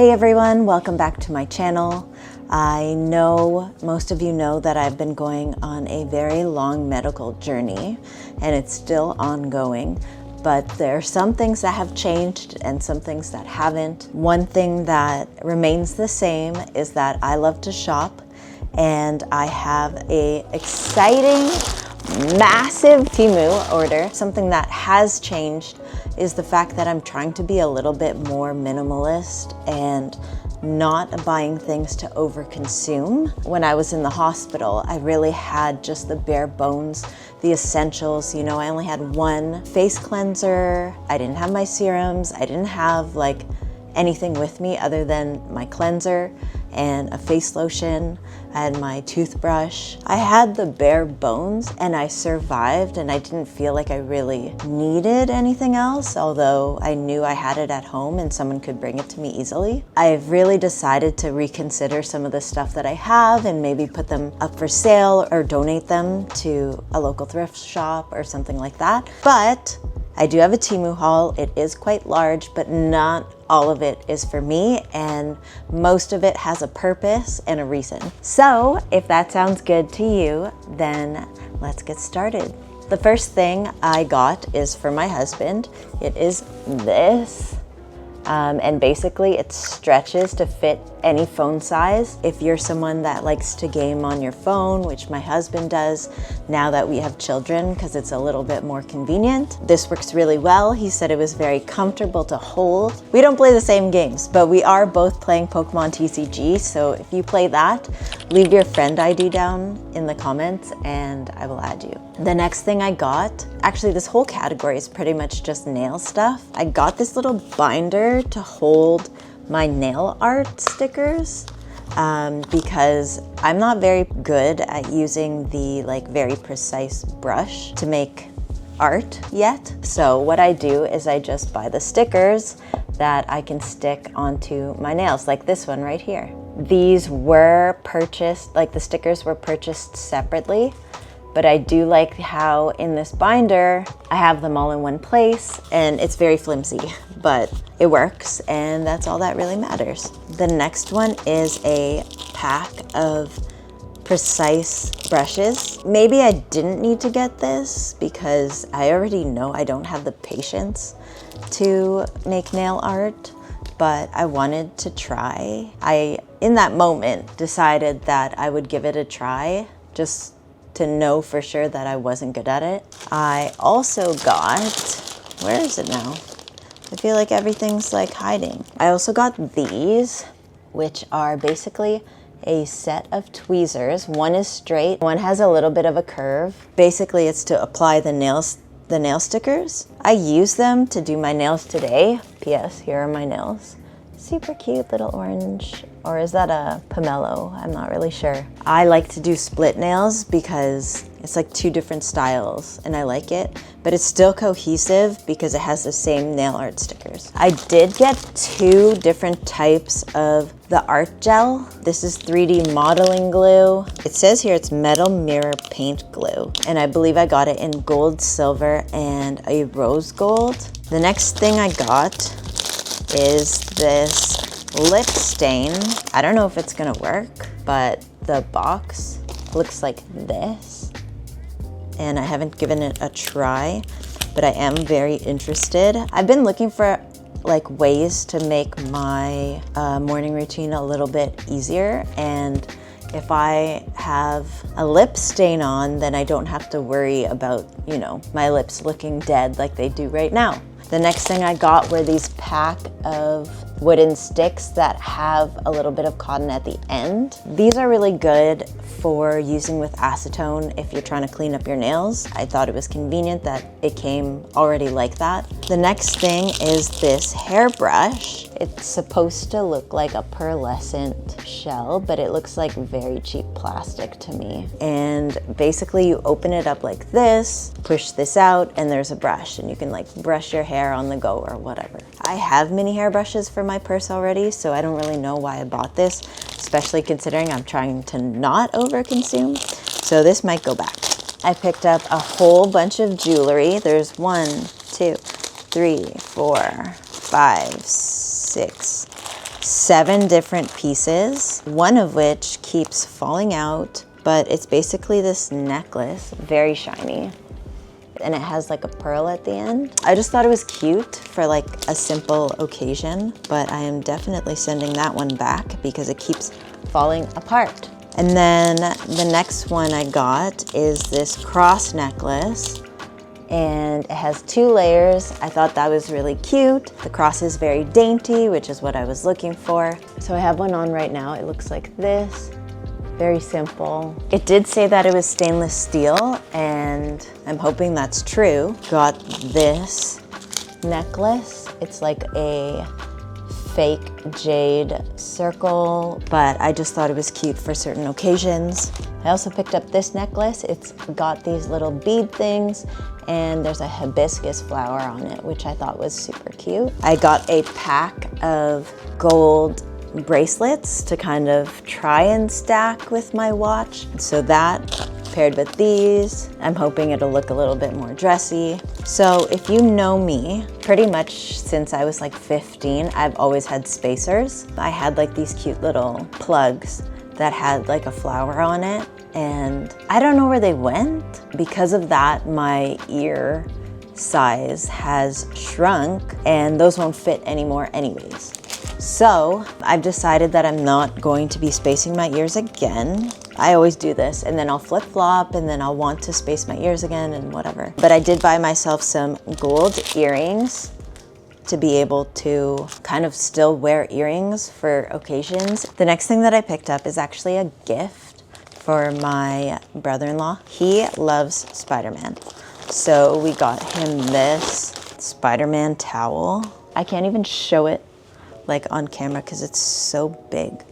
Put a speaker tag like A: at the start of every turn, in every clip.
A: Hey everyone, welcome back to my channel. I know most of you know that I've been going on a very long medical journey and it's still ongoing, but there are some things that have changed and some things that haven't. One thing that remains the same is that I love to shop and I have a exciting, massive Temu order. Something that has changed is the fact that I'm trying to be a little bit more minimalist and not buying things to overconsume. When I was in the hospital, I really had just the bare bones, the essentials. You know, I only had one face cleanser. I didn't have my serums. I didn't have like anything with me other than my cleanser and a face lotion. I had my toothbrush. I had the bare bones and I survived, and I didn't feel like I really needed anything else, although I knew I had it at home and someone could bring it to me easily. I've really decided to reconsider some of the stuff that I have and maybe put them up for sale or donate them to a local thrift shop or something like that. But I do have a Temu haul. It is quite large, but not all of it is for me, and most of it has a purpose and a reason. So if that sounds good to you, then let's get started. The first thing I got is for my husband. It is this. And basically it stretches to fit any phone size. If you're someone that likes to game on your phone, which my husband does now that we have children, because it's a little bit more convenient. This works really well. He said it was very comfortable to hold. We don't play the same games, but we are both playing Pokemon TCG. So if you play that, leave your friend ID down in the comments and I will add you. The next thing I got, actually this whole category is pretty much just nail stuff. I got this little binder to hold my nail art stickers because I'm not very good at using the very precise brush to make art yet. So what I do is I just buy the stickers that I can stick onto my nails, like this one right here. These were purchased, the stickers were purchased separately, but I do like how in this binder, I have them all in one place, and it's very flimsy, but it works, and that's all that really matters. The next one is a pack of precise brushes. Maybe I didn't need to get this because I already know I don't have the patience to make nail art, but I wanted to try. I, in that moment, decided that I would give it a try just to know for sure that I wasn't good at it. I also got, where is it now? I feel like everything's hiding. I also got these, which are basically a set of tweezers. One is straight, one has a little bit of a curve. Basically, it's to apply the nail stickers. I use them to do my nails today. P.S. Here are my nails. Super cute little orange, or is that a pomelo? I'm not really sure. I like to do split nails because it's two different styles and I like it, but it's still cohesive because it has the same nail art stickers. I did get two different types of the art gel. This is 3D modeling glue. It says here it's metal mirror paint glue, and I believe I got it in gold, silver, and a rose gold. The next thing I got is this lip stain. I don't know if it's gonna work, but the box looks like this, and I haven't given it a try, but I am very interested. I've been looking for ways to make my morning routine a little bit easier, and if I have a lip stain on, then I don't have to worry about, my lips looking dead like they do right now. The next thing I got were these pack of wooden sticks that have a little bit of cotton at the end. These are really good for using with acetone if you're trying to clean up your nails. I thought it was convenient that it came already like that. The next thing is this hairbrush. It's supposed to look like a pearlescent shell, but it looks like very cheap plastic to me. And basically you open it up like this, push this out, and there's a brush, and you can brush your hair on the go or whatever. I have mini hairbrushes for my purse already, so I don't really know why I bought this, especially considering I'm trying to not overconsume. So this might go back. I picked up a whole bunch of jewelry. There's 1, 2, 3, 4, 5, 6, 7 different pieces, one of which keeps falling out, but it's basically this necklace, very shiny. And it has like a pearl at the end. I just thought it was cute for like a simple occasion, but I am definitely sending that one back because it keeps falling apart. And then the next one I got is this cross necklace, and it has 2 layers. I thought that was really cute. The cross is very dainty, which is what I was looking for. So I have one on right now. It looks like this. Very simple. It did say that it was stainless steel, and I'm hoping that's true. Got this necklace. It's like a fake jade circle, but I just thought it was cute for certain occasions. I also picked up this necklace. It's got these little bead things, and there's a hibiscus flower on it, which I thought was super cute. I got a pack of gold bracelets to kind of try and stack with my watch. So that paired with these, I'm hoping it'll look a little bit more dressy. So if you know me, pretty much since I was like 15, I've always had spacers. I had like these cute little plugs that had like a flower on it, and I don't know where they went. Because of that, my ear size has shrunk, and those won't fit anymore anyways. So I've decided that I'm not going to be spacing my ears again. I always do this, and then I'll flip-flop, and then I'll want to space my ears again and whatever. But I did buy myself some gold earrings to be able to kind of still wear earrings for occasions. The next thing that I picked up is actually a gift for my brother-in-law. He loves Spider-Man. So we got him this Spider-Man towel. I can't even show it like on camera because it's so big.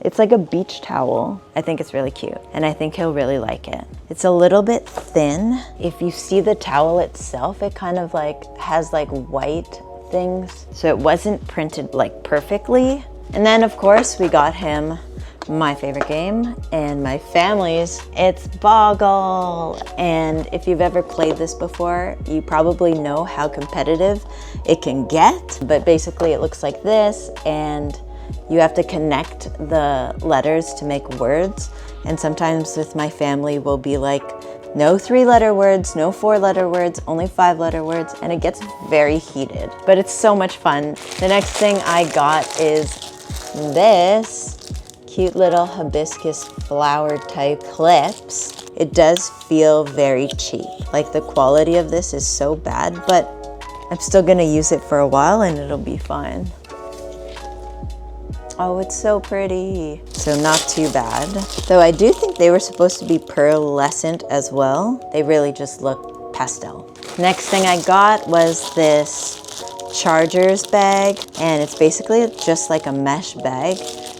A: It's like a beach towel. I think it's really cute, and I think he'll really like it. It's a little bit thin. If you see the towel itself, it kind of like has like white things. So it wasn't printed like perfectly. And then of course we got him my favorite game and my family's. It's Boggle. And if you've ever played this before, you probably know how competitive it can get. But basically it looks like this, and you have to connect the letters to make words. And sometimes with my family, we'll be like, no 3-letter words, no 4-letter words, only 5-letter words, and it gets very heated. But it's so much fun. The next thing I got is this cute little hibiscus flower type clips. It does feel very cheap. Like the quality of this is so bad, but I'm still gonna use it for a while and it'll be fine. Oh, it's so pretty. So not too bad. Though I do think they were supposed to be pearlescent as well. They really just look pastel. Next thing I got was this chargers bag, and it's basically just like a mesh bag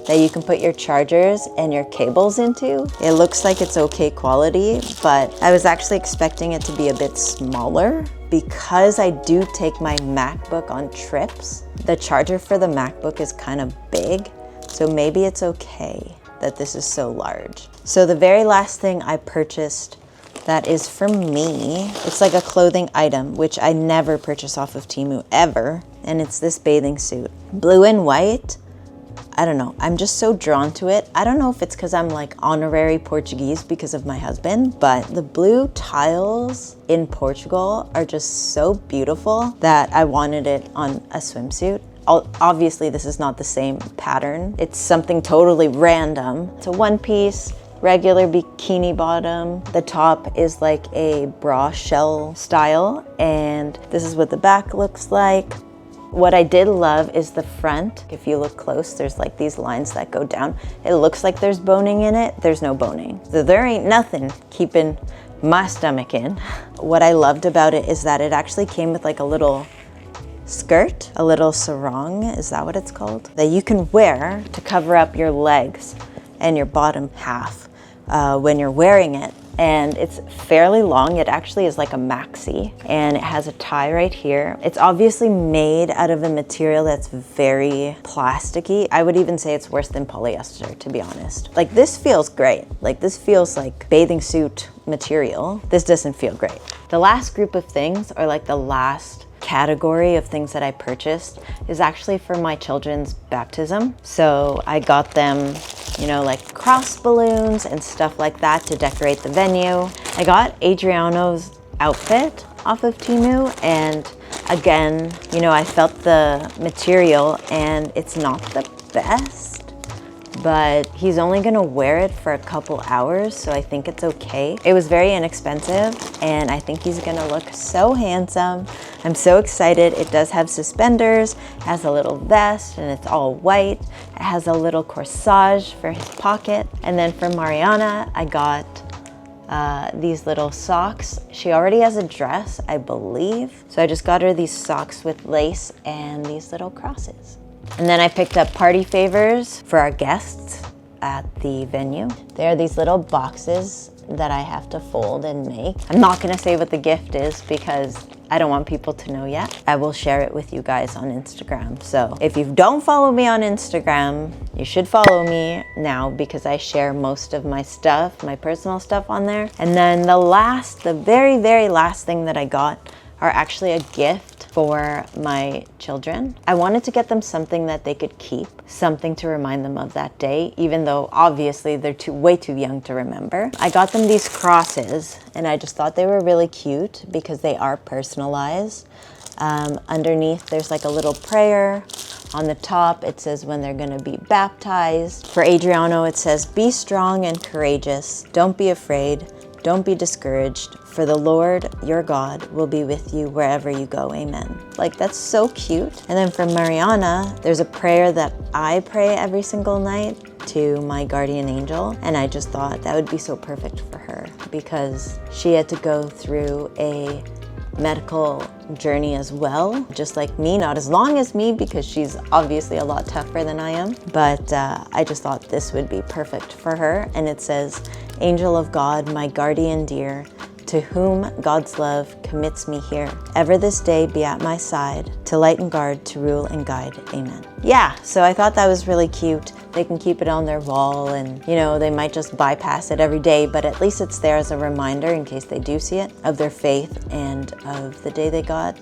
A: that you can put your chargers and your cables into. It looks like it's okay quality, but I was actually expecting it to be a bit smaller. Because I do take my MacBook on trips, the charger for the MacBook is kind of big, so maybe it's okay that this is so large. So the very last thing I purchased that is for me, it's like a clothing item, which I never purchase off of Temu ever, and it's this bathing suit. Blue and white. I don't know, I'm just so drawn to it. I don't know if it's because I'm like honorary Portuguese because of my husband, but the blue tiles in Portugal are just so beautiful that I wanted it on a swimsuit. Obviously, this is not the same pattern. It's something totally random. It's a one-piece, regular bikini bottom. The top is like a bra shell style, and this is what the back looks like. What I did love is the front. If you look close, there's like these lines that go down. It looks like there's boning in it. There's no boning. So there ain't nothing keeping my stomach in. What I loved about it is that it actually came with like a little skirt, a little sarong, is that what it's called? That you can wear to cover up your legs and your bottom half when you're wearing it. And it's fairly long. It actually is like a maxi, and it has a tie right here. It's obviously made out of a material that's very plasticky. I would even say it's worse than polyester, to be honest. Like this feels great. Like this feels like bathing suit material. This doesn't feel great. The last group of things are like the last category of things that I purchased is actually for my children's baptism. So I got them, you know, like cross balloons and stuff like that to decorate the venue. I got Adriano's outfit off of Temu, and again, you know, I felt the material and it's not the best, but he's only gonna wear it for a couple hours, so I think it's okay. It was very inexpensive and I think he's gonna look so handsome. I'm so excited. It does have suspenders, it has a little vest, and it's all white. It has a little corsage for his pocket. And then for Marianna, I got these little socks. She already has a dress, I believe. So I just got her these socks with lace and these little crosses. And then I picked up party favors for our guests at the venue. There are these little boxes that I have to fold and make. I'm not gonna say what the gift is because I don't want people to know yet. I will share it with you guys on Instagram. So if you don't follow me on Instagram, you should follow me now because I share most of my stuff, my personal stuff on there. And then the very, very last thing that I got are actually a gift for my children. I wanted to get them something that they could keep, something to remind them of that day, even though obviously they're way too young to remember. I got them these crosses and I just thought they were really cute because they are personalized. Underneath there's like a little prayer. On the top it says when they're gonna be baptized. For Adriano it says, "Be strong and courageous, don't be afraid, don't be discouraged, for the Lord your God will be with you wherever you go, amen." Like, that's so cute. And then for Marianna, there's a prayer that I pray every single night to my guardian angel, and I just thought that would be so perfect for her because she had to go through a medical journey as well, just like me, not as long as me because she's obviously a lot tougher than I am, but I just thought this would be perfect for her. And it says, "Angel of God, my guardian dear, to whom God's love commits me here, ever this day be at my side, to light and guard, to rule and guide, amen." Yeah, so I thought that was really cute. They can keep it on their wall and, you know, they might just bypass it every day, but at least it's there as a reminder in case they do see it, of their faith and of the day they got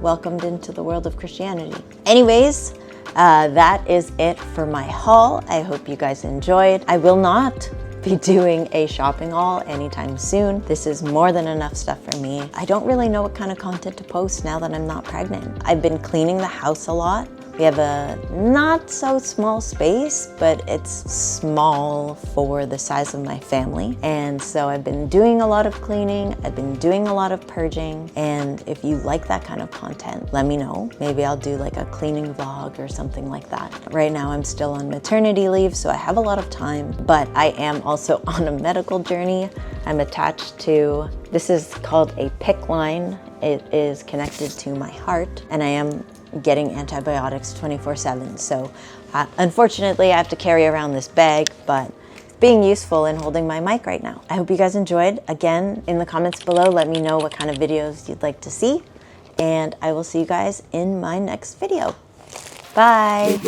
A: welcomed into the world of Christianity. Anyways, that is it for my haul. I hope you guys enjoyed. I will not be doing a shopping haul anytime soon. This is more than enough stuff for me. I don't really know what kind of content to post now that I'm not pregnant. I've been cleaning the house a lot. We have a not so small space, but it's small for the size of my family. And so I've been doing a lot of cleaning, I've been doing a lot of purging, and if you like that kind of content, let me know. Maybe I'll do like a cleaning vlog or something like that. Right now I'm still on maternity leave, so I have a lot of time, but I am also on a medical journey. I'm attached to, this is called a PICC line. It is connected to my heart, and I am getting antibiotics 24/7. So unfortunately I have to carry around this bag, but it's being useful in holding my mic right now. I hope you guys enjoyed. Again, in the comments below, let me know what kind of videos you'd like to see, and I will see you guys in my next video. Bye.